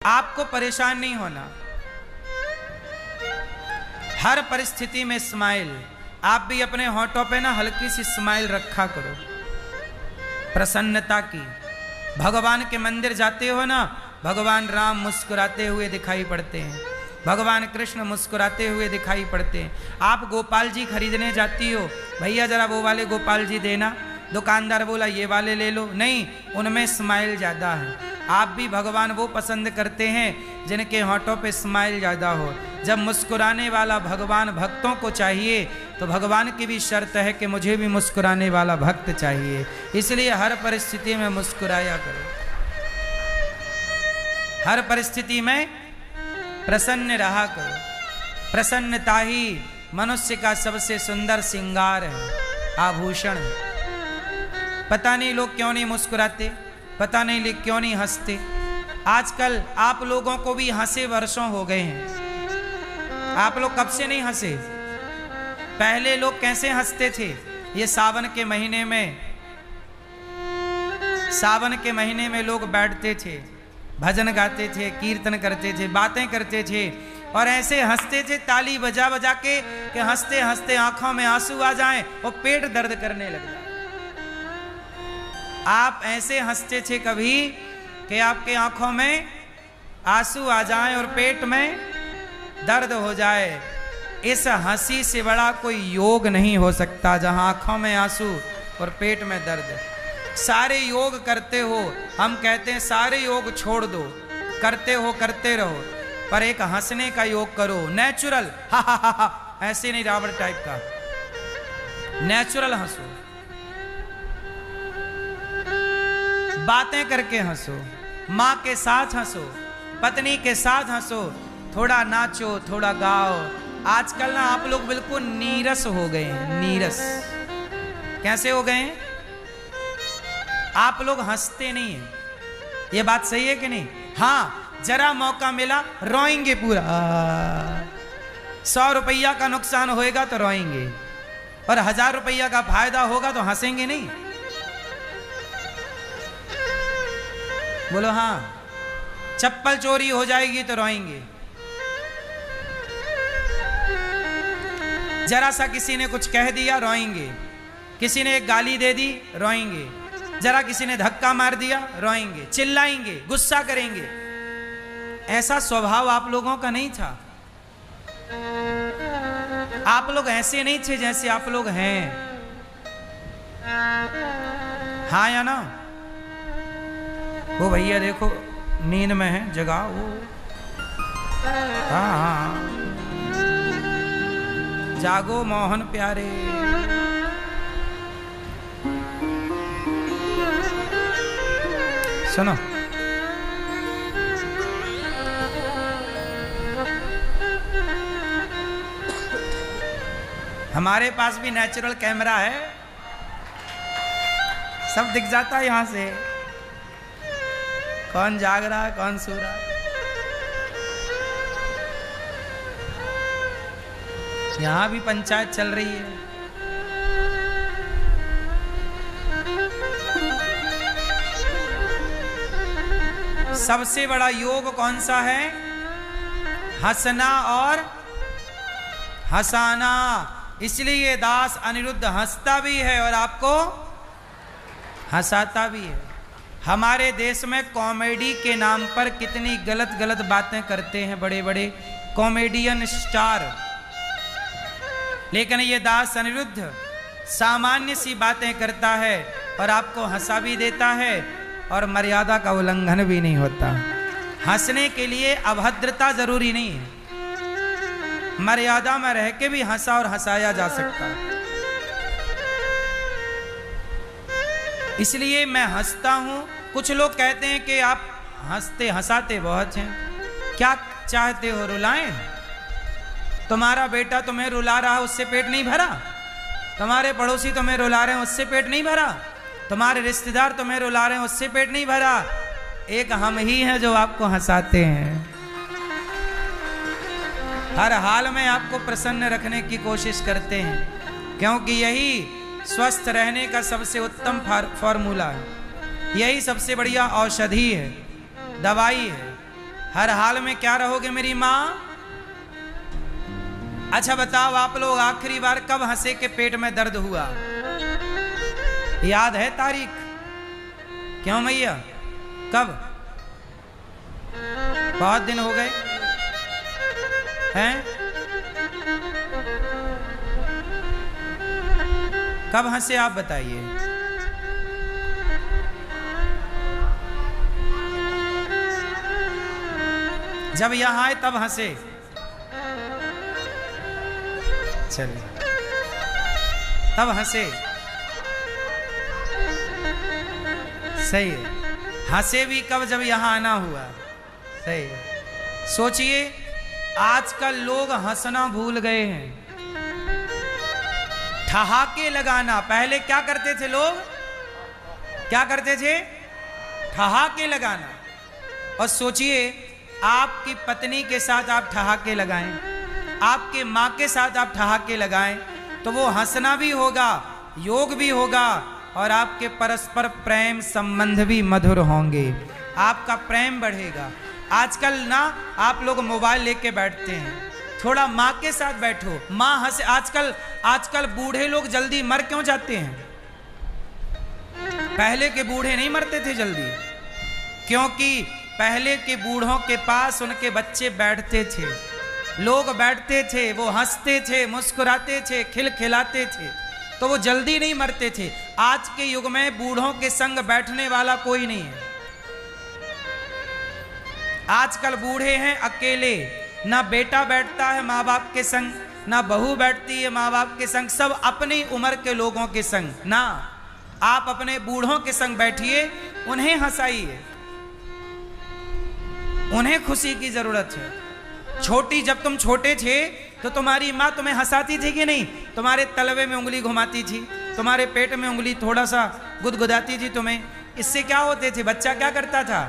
आपको परेशान नहीं होना, हर परिस्थिति में स्माइल। आप भी अपने होठों पे ना हल्की सी स्माइल रखा करो, प्रसन्नता की। भगवान के मंदिर जाते हो ना, भगवान राम मुस्कुराते हुए दिखाई पड़ते हैं, भगवान कृष्ण मुस्कुराते हुए दिखाई पड़ते हैं। आप गोपाल जी खरीदने जाती हो, भैया जरा वो वाले गोपाल जी देना, दुकानदार बोला ये वाले ले लो, नहीं, उनमें स्माइल ज़्यादा है। आप भी भगवान वो पसंद करते हैं जिनके होठों पे स्माइल ज़्यादा हो। जब मुस्कुराने वाला भगवान भक्तों को चाहिए तो भगवान की भी शर्त है कि मुझे भी मुस्कुराने वाला भक्त चाहिए। इसलिए हर परिस्थिति में मुस्कुराया करो, हर परिस्थिति में प्रसन्न रहा करो। प्रसन्नता ही मनुष्य का सबसे सुंदर श्रृंगार है, आभूषण है। पता नहीं लोग क्यों नहीं मुस्कुराते, पता नहीं लोग क्यों नहीं हंसते। आजकल आप लोगों को भी हंसे वर्षों हो गए हैं, आप लोग कब से नहीं हंसे? पहले लोग कैसे हंसते थे? ये सावन के महीने में लोग बैठते थे, भजन गाते थे, कीर्तन करते थे, बातें करते थे और ऐसे हंसते थे ताली बजा बजा के कि हंसते हंसते आंखों में आंसू आ जाएं और पेट दर्द करने लग जाए। आप ऐसे हंसते थे कभी कि आपके आंखों में आंसू आ जाएं और पेट में दर्द हो जाए। इस हंसी से बड़ा कोई योग नहीं हो सकता जहां आंखों में आंसू और पेट में दर्द। सारे योग करते हो, हम कहते हैं सारे योग छोड़ दो, करते हो करते रहो, पर एक हंसने का योग करो, नेचुरल, हा हा हा हा, ऐसे नहीं रावण टाइप का, नेचुरल हंसो, बातें करके हंसो, माँ के साथ हंसो, पत्नी के साथ हंसो, थोड़ा नाचो, थोड़ा गाओ। आजकल ना आप लोग बिल्कुल नीरस हो गए हैं, नीरस। कैसे हो गए हैं? आप लोग हंसते नहीं हैं, ये बात सही है कि नहीं? हाँ, जरा मौका मिला रोएंगे पूरा, 100 रुपया का नुकसान होएगा तो रोएंगे और 1000 रुपया का फायदा होगा तो हंसेंगे नहीं। बोलो हाँ। चप्पल चोरी हो जाएगी तो रोएंगे, जरा सा किसी ने कुछ कह दिया रोएंगे, किसी ने एक गाली दे दी रोएंगे, जरा किसी ने धक्का मार दिया रोएंगे, चिल्लाएंगे, गुस्सा करेंगे। ऐसा स्वभाव आप लोगों का नहीं था। आप लोग ऐसे नहीं थे जैसे आप लोग हैं। हाँ या ना? वो भैया देखो नींद में है, जगाओ वो। हाँ हाँ, जागो मोहन प्यारे। सुनो, हमारे पास भी नेचुरल कैमरा है, सब दिख जाता है यहां से, कौन जाग रहा है कौन सो रहा है। यहां भी पंचायत चल रही है। सबसे बड़ा योग कौन सा है? हंसना और हंसाना। इसलिए दास अनिरुद्ध हंसता भी है और आपको हंसाता भी है। हमारे देश में कॉमेडी के नाम पर कितनी गलत गलत बातें करते हैं बड़े बड़े कॉमेडियन स्टार, लेकिन ये दास अनिरुद्ध सामान्य सी बातें करता है और आपको हंसा भी देता है और मर्यादा का उल्लंघन भी नहीं होता। हंसने के लिए अभद्रता जरूरी नहीं है, मर्यादा में रह के भी हंसा और हंसाया जा सकता है। इसलिए मैं हंसता हूं। कुछ लोग कहते हैं कि आप हंसते हंसाते बहुत हैं, क्या चाहते हो रुलाएं? तुम्हारा बेटा तुम्हें रुला रहा, उससे पेट नहीं भरा? तुम्हारे पड़ोसी तुम्हें रुला रहे हैं, उससे पेट नहीं भरा? तुम्हारे रिश्तेदार तुम्हें रुला रहे हैं, उससे पेट नहीं भरा? एक हम ही हैं जो आपको हंसाते हैं। हर हाल में आपको प्रसन्न रखने की कोशिश करते हैं, क्योंकि यही स्वस्थ रहने का सबसे उत्तम फॉर्मूला है, यही सबसे बढ़िया औषधि है, दवाई है। हर हाल में क्या रहोगे मेरी माँ? अच्छा बताओ आप लोग आखिरी बार कब हंसे के पेट में दर्द हुआ? याद है तारीख? क्यों मैया, कब? बहुत दिन हो गए हैं? कब हंसे आप बताइए? जब यहां आए तब हंसे। चलिए तब हंसे, सही है। हंसे भी कब? जब यहां आना हुआ। सही है। सोचिए आजकल लोग हंसना भूल गए हैं, ठहाके लगाना। पहले क्या करते थे लोग? क्या करते थे? ठहाके लगाना। और सोचिए आपकी पत्नी के साथ आप ठहाके लगाएं, आपके माँ के साथ आप ठहाके लगाएं, तो वो हंसना भी होगा, योग भी होगा, और आपके परस्पर प्रेम संबंध भी मधुर होंगे, आपका प्रेम बढ़ेगा। आजकल ना आप लोग मोबाइल लेके बैठते हैं, थोड़ा माँ के साथ बैठो, माँ हंसे। आजकल बूढ़े लोग जल्दी मर क्यों जाते हैं? पहले के बूढ़े नहीं मरते थे जल्दी, क्योंकि पहले के बूढ़ों के पास उनके बच्चे बैठते थे, लोग बैठते थे, वो हंसते थे, मुस्कुराते थे, खिलखिलाते थे, तो वो जल्दी नहीं मरते थे। आज के युग में बूढ़ों के संग बैठने वाला कोई नहीं है। आजकल बूढ़े हैं अकेले, ना बेटा बैठता है माँ बाप के संग, ना बहू बैठती है माँ बाप के संग, सब अपनी उम्र के लोगों के संग। ना, आप अपने बूढ़ों के संग बैठिए, उन्हें हंसाइए, उन्हें खुशी की जरूरत है। जब तुम छोटे थे तो तुम्हारी माँ तुम्हें हंसाती थी कि नहीं? तुम्हारे तलवे में उंगली घुमाती थी, तुम्हारे पेट में उंगली थोड़ा सा गुदगुदाती थी तुम्हें। इससे क्या होते थे? बच्चा क्या करता था?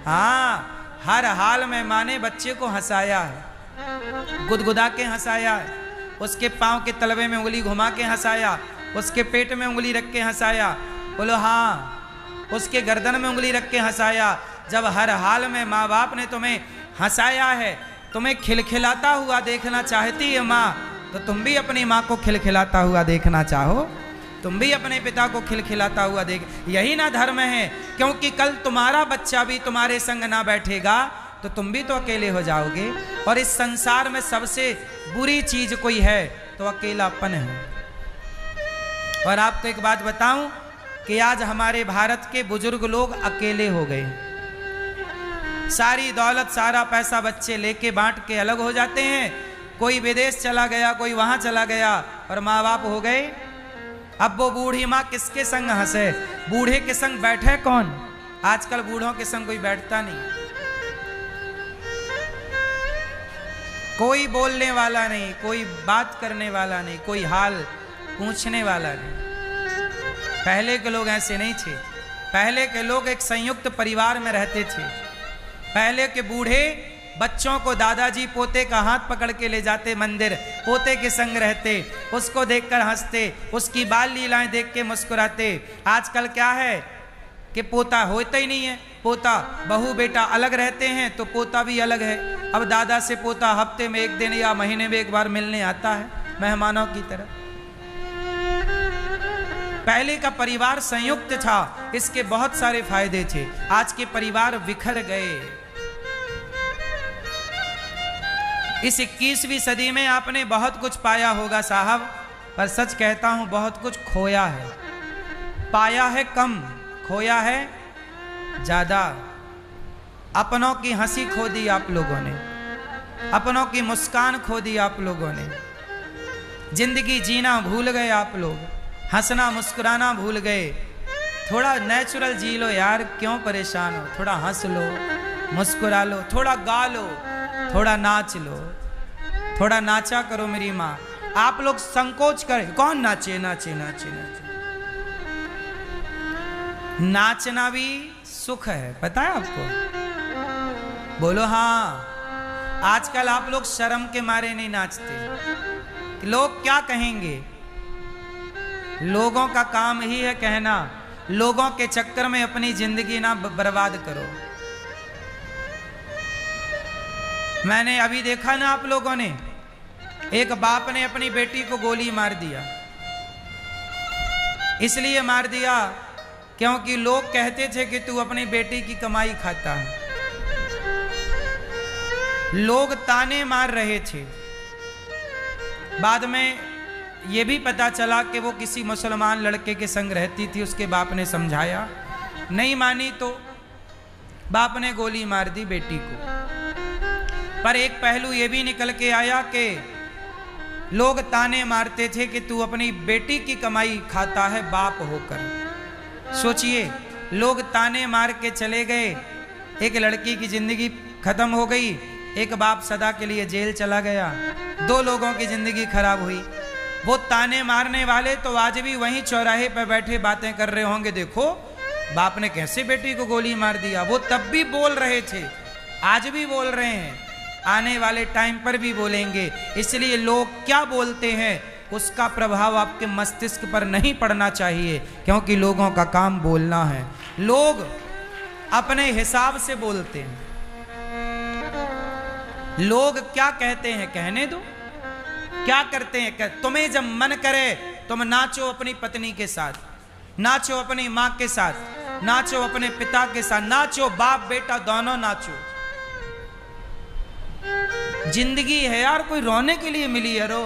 हाँ, हर हाल में माँ ने बच्चे को हंसाया है, गुदगुदा के हंसाया है, उसके पाँव के तलवे में उंगली घुमा के हंसाया, उसके पेट में उंगली रख के हंसाया, बोलो हाँ, उसके गर्दन में उंगली रख के हंसाया। जब हर हाल में माँ बाप ने तुम्हें हंसाया है, तुम्हें खिलखिलाता हुआ देखना चाहती है माँ, तो तुम भी अपनी माँ को खिलखिलाता हुआ देखना चाहो, तुम भी अपने पिता को खिलखिलाता हुआ देख। यही ना धर्म है, क्योंकि कल तुम्हारा बच्चा भी तुम्हारे संग ना बैठेगा तो तुम भी तो अकेले हो जाओगे। और इस संसार में सबसे बुरी चीज कोई है तो अकेलापन है। और आपको एक बात बताऊं कि आज हमारे भारत के बुजुर्ग लोग अकेले हो गए। सारी दौलत, सारा पैसा बच्चे लेके बांट के अलग हो जाते हैं, कोई विदेश चला गया, कोई वहां चला गया, और माँ बाप हो गए। अब वो बूढ़ी माँ किसके संग हंसे? बूढ़े के संग बैठे कौन? आजकल बूढ़ों के संग कोई बैठता नहीं, कोई बोलने वाला नहीं, कोई बात करने वाला नहीं, कोई हाल पूछने वाला नहीं। पहले के लोग ऐसे नहीं थे। पहले के लोग एक संयुक्त परिवार में रहते थे। पहले के बूढ़े बच्चों को, दादाजी पोते का हाथ पकड़ के ले जाते मंदिर, पोते के संग रहते, उसको देखकर हंसते, उसकी बाल लीलाएं देख के मुस्कुराते। आजकल क्या है कि पोता होता ही नहीं है, पोता बहू बेटा अलग रहते हैं तो पोता भी अलग है। अब दादा से पोता हफ्ते में एक दिन या महीने में एक बार मिलने आता है, मेहमानों की तरह। पहले का परिवार संयुक्त था, इसके बहुत सारे फायदे थे। आज के परिवार बिखर गए। इस 21वीं सदी में आपने बहुत कुछ पाया होगा साहब, पर सच कहता हूं बहुत कुछ खोया है। पाया है कम, खोया है ज्यादा। अपनों की हंसी खो दी आप लोगों ने, अपनों की मुस्कान खो दी आप लोगों ने। जिंदगी जीना भूल गए आप लोग, हंसना मुस्कुराना भूल गए। थोड़ा नेचुरल जी लो यार, क्यों परेशान हो? थोड़ा हंस लो, मुस्कुरा लो, थोड़ा गा लो, थोड़ा नाच लो, थोड़ा नाचा करो मेरी माँ। आप लोग संकोच करें, कौन नाचे? नाचे नाचे नाचे। नाचना भी सुख है, पता है आपको? बोलो हाँ। आजकल आप लोग शर्म के मारे नहीं नाचते, लोग क्या कहेंगे? लोगों का काम ही है कहना। लोगों के चक्कर में अपनी जिंदगी ना बर्बाद करो। मैंने अभी देखा ना आप लोगों ने, एक बाप ने अपनी बेटी को गोली मार दिया। इसलिए मार दिया क्योंकि लोग कहते थे कि तू अपनी बेटी की कमाई खाता है। लोग ताने मार रहे थे। बाद में यह भी पता चला कि वो किसी मुसलमान लड़के के संग रहती थी। उसके बाप ने समझाया, नहीं मानी तो बाप ने गोली मार दी बेटी को। पर एक पहलू यह भी निकल के आया कि लोग ताने मारते थे कि तू अपनी बेटी की कमाई खाता है बाप होकर। सोचिए, लोग ताने मार के चले गए, एक लड़की की जिंदगी खत्म हो गई, एक बाप सदा के लिए जेल चला गया, 2 लोगों की जिंदगी खराब हुई। वो ताने मारने वाले तो आज भी वहीं चौराहे पर बैठे बातें कर रहे होंगे, देखो बाप ने कैसे बेटी को गोली मार दिया। वो तब भी बोल रहे थे, आज भी बोल रहे हैं, आने वाले टाइम पर भी बोलेंगे। इसलिए लोग क्या बोलते हैं उसका प्रभाव आपके मस्तिष्क पर नहीं पड़ना चाहिए, क्योंकि लोगों का काम बोलना है। लोग अपने हिसाब से बोलते हैं। लोग क्या कहते हैं कहने दो, क्या करते हैं तुम्हें जब मन करे तुम नाचो अपनी पत्नी के साथ, नाचो अपनी माँ के साथ, नाचो अपने पिता के साथ, नाचो बाप बेटा दोनों नाचो। जिंदगी है यार, कोई रोने के लिए मिली है, रो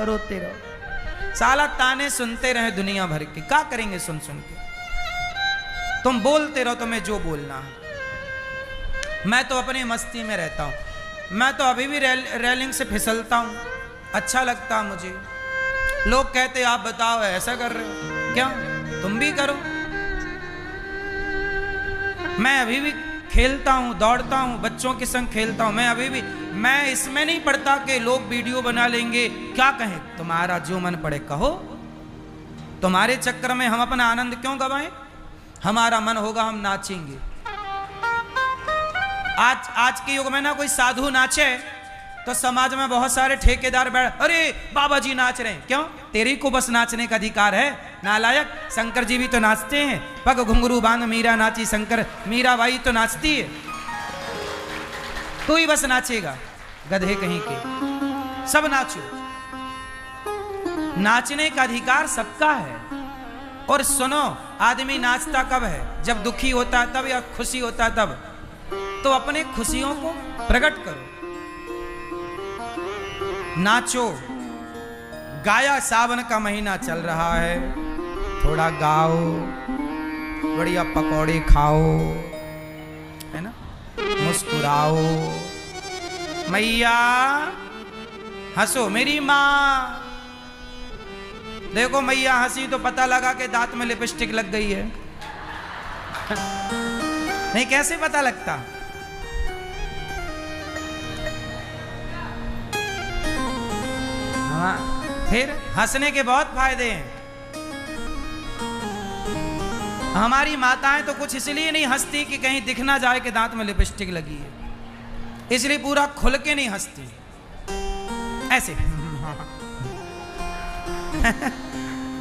रोते रहो। साला ताने सुनते रहे दुनिया भर के, क्या करेंगे सुन सुन के। तुम बोलते रहो तुम्हें जो बोलना है। मैं तो अपनी मस्ती में रहता हूं। मैं तो अभी भी रेलिंग से फिसलता हूं, अच्छा लगता मुझे। लोग कहते आप बताओ ऐसा कर रहे हो, क्या तुम भी करो। मैं अभी भी खेलता हूं, दौड़ता हूं, बच्चों के संग खेलता हूं। मैं अभी भी, मैं इसमें नहीं पड़ता कि लोग वीडियो बना लेंगे, क्या कहें। तुम्हारा जो मन पड़े कहो, तुम्हारे चक्कर में हम अपना आनंद क्यों गवाएं। हमारा मन होगा हम नाचेंगे। आज के युग में ना कोई साधु नाचे तो समाज में बहुत सारे ठेकेदार बैठ, अरे बाबा जी नाच रहे हैं, क्यों तेरी को बस नाचने का अधिकार है नालायक। शंकर जी भी तो नाचते हैं, पग घुंघरू बांध मीरा नाची शंकर, मीरा बाई तो नाचती है, तू ही बस नाचेगा गधे कहीं के। सब नाचो, नाचने का अधिकार सबका है। और सुनो, आदमी नाचता कब है, जब दुखी होता है तब, या खुशी होता है तब। तो अपने खुशियों को प्रकट करो, नाचो। गाया, सावन का महीना चल रहा है, थोड़ा गाओ, बढ़िया पकौड़े खाओ, है ना, मुस्कुराओ। मैया हंसो, मेरी माँ देखो, मैया हंसी तो पता लगा कि दांत में लिपस्टिक लग गई है। नहीं, कैसे पता लगता। हाँ, फिर हंसने के बहुत फायदे हैं। हमारी माताएं तो कुछ इसलिए नहीं हंसती कि कहीं दिख ना जाए कि दांत में लिपस्टिक लगी है, इसलिए पूरा खुल के नहीं हंसती, ऐसे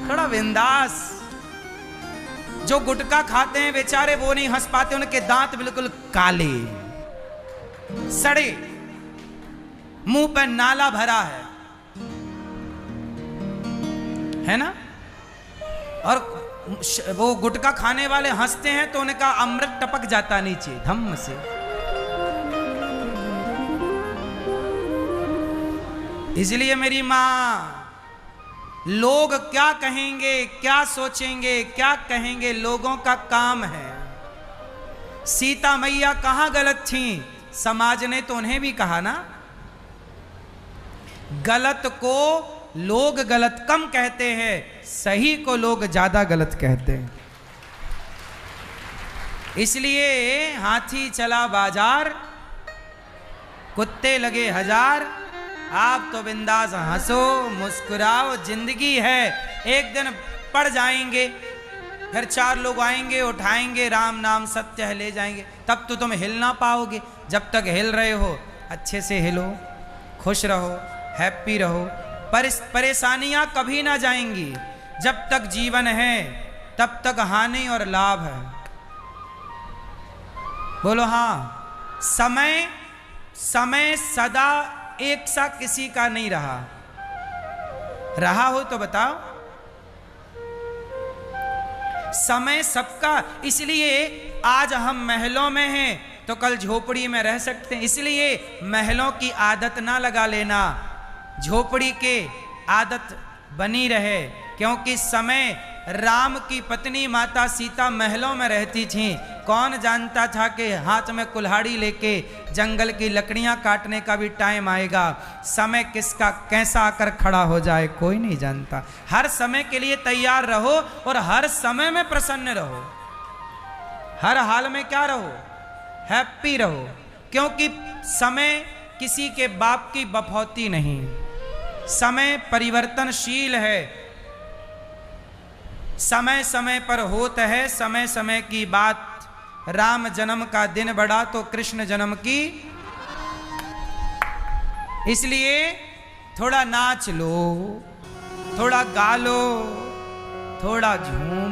थोड़ा बिंदास। जो गुटखा खाते हैं बेचारे वो नहीं हंस पाते, उनके दांत बिल्कुल काले सड़े, मुंह पर नाला भरा है ना। और वो गुटखा खाने वाले हंसते हैं तो उनका अमृत टपक जाता नीचे धम्म से। इसलिए मेरी मां, लोग क्या कहेंगे, क्या सोचेंगे, क्या कहेंगे, लोगों का काम है। सीता मैया कहां गलत थी, समाज ने तो उन्हें भी कहा ना। गलत को लोग गलत कम कहते हैं, सही को लोग ज्यादा गलत कहते हैं। इसलिए हाथी चला बाजार, कुत्ते लगे हजार। आप तो बिंदास हंसो, मुस्कुराओ, जिंदगी है, एक दिन पड़ जाएंगे, फिर 4 लोग आएंगे, उठाएंगे, राम नाम सत्य है, ले जाएंगे। तब तो तुम हिल ना पाओगे। जब तक हिल रहे हो अच्छे से हिलो, खुश रहो, हैप्पी रहो। परेशानियां कभी ना जाएंगी। जब तक जीवन है तब तक हानि और लाभ है। बोलो हाँ। समय समय सदा एक सा किसी का नहीं रहा हो तो बताओ। समय सबका, इसलिए आज हम महलों में हैं तो कल झोपड़ी में रह सकते हैं। इसलिए महलों की आदत ना लगा लेना, झोपड़ी के आदत बनी रहे। क्योंकि समय, राम की पत्नी माता सीता महलों में रहती थी। कौन जानता था कि हाथ में कुल्हाड़ी लेके जंगल की लकड़ियां काटने का भी टाइम आएगा। समय किसका कैसा आकर खड़ा हो जाए कोई नहीं जानता। हर समय के लिए तैयार रहो और हर समय में प्रसन्न रहो। हर हाल में क्या रहो, हैप्पी रहो। क्योंकि समय किसी के बाप की बफौती नहीं, समय परिवर्तनशील है। समय समय पर होता है समय समय की बात। राम जन्म का दिन बढ़ा तो कृष्ण जन्म की, इसलिए थोड़ा नाच लो, थोड़ा गा लो, थोड़ा झूम